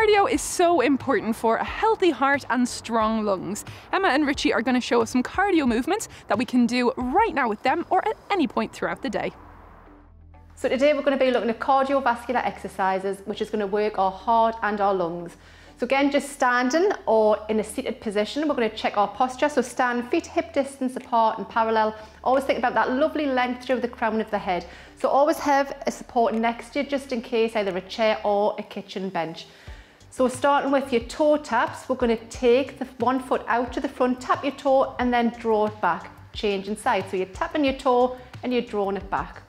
Cardio is so important for a healthy heart and strong lungs. Emma and Richie are going to show us some cardio movements that we can do right now with them or at any point throughout the day. So today we're going to be looking at cardiovascular exercises, which is going to work our heart and our lungs. So again, just standing or in a seated position, we're going to check our posture. So stand, feet hip distance apart and parallel. Always think about that lovely length through the crown of the head. So always have a support next to you, just in case, either a chair or a kitchen bench. So starting with your toe taps, we're going to take the one foot out to the front, tap your toe and then draw it back, changing sides. So you're tapping your toe and you're drawing it back.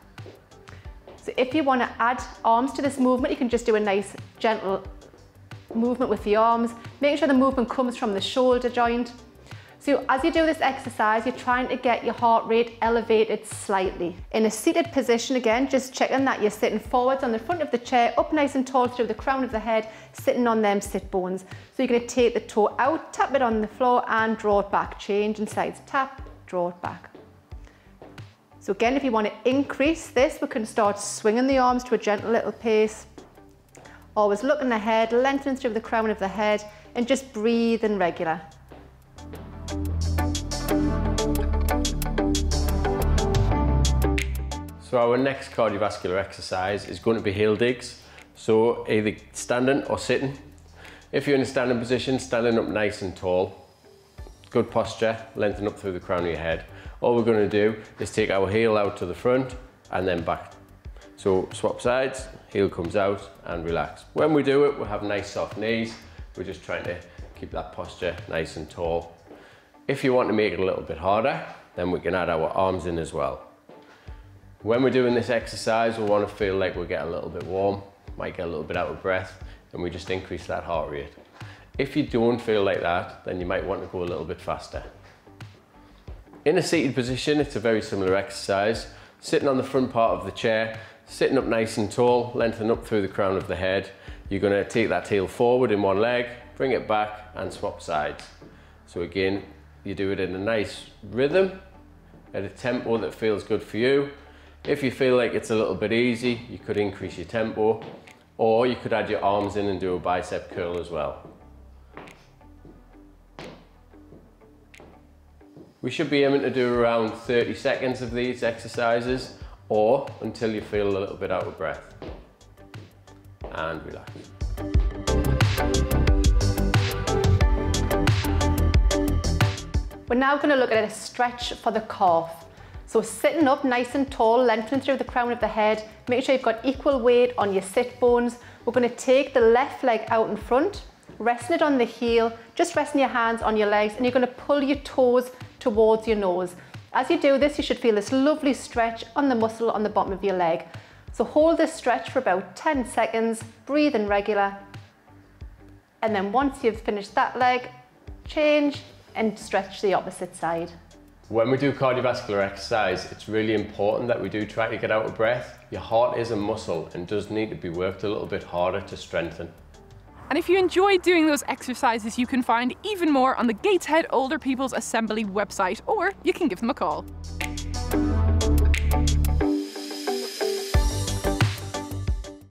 So if you want to add arms to this movement, you can just do a nice gentle movement with the arms, making sure the movement comes from the shoulder joint. So as you do this exercise, you're trying to get your heart rate elevated slightly. In a seated position, again, just checking that you're sitting forwards on the front of the chair, up nice and tall through the crown of the head, sitting on them sit bones. So you're going to take the toe out, tap it on the floor and draw it back, changing sides, tap, draw it back. So again, if you want to increase this, we can start swinging the arms to a gentle little pace. Always looking ahead, lengthening through the crown of the head and just breathing regular. So our next cardiovascular exercise is going to be heel digs. So either standing or sitting. If you're in a standing position, standing up nice and tall. Good posture, lengthen up through the crown of your head. All we're going to do is take our heel out to the front and then back. So swap sides, heel comes out and relax. When we do it, we'll have nice soft knees. We're just trying to keep that posture nice and tall. If you want to make it a little bit harder, then we can add our arms in as well. When we're doing this exercise, we want to feel like we get a little bit warm, might get a little bit out of breath, and we just increase that heart rate. If you don't feel like that, then you might want to go a little bit faster. In a seated position, it's a very similar exercise. Sitting on the front part of the chair, sitting up nice and tall, lengthen up through the crown of the head. You're going to take that heel forward in one leg, bring it back and swap sides. So again, you do it in a nice rhythm, at a tempo that feels good for you. If you feel like it's a little bit easy, you could increase your tempo, or you could add your arms in and do a bicep curl as well. We should be aiming to do around 30 seconds of these exercises, or until you feel a little bit out of breath. And relax. We're now going to look at a stretch for the calf. So sitting up nice and tall, lengthening through the crown of the head, make sure you've got equal weight on your sit bones. We're going to take the left leg out in front, resting it on the heel, just resting your hands on your legs, and you're going to pull your toes towards your nose. As you do this, you should feel this lovely stretch on the muscle on the bottom of your leg. So hold this stretch for about 10 seconds, breathe in regular, and then once you've finished that leg, change and stretch the opposite side. When we do cardiovascular exercise, it's really important that we do try to get out of breath. Your heart is a muscle and does need to be worked a little bit harder to strengthen. And if you enjoy doing those exercises, you can find even more on the Gateshead Older People's Assembly website, or you can give them a call.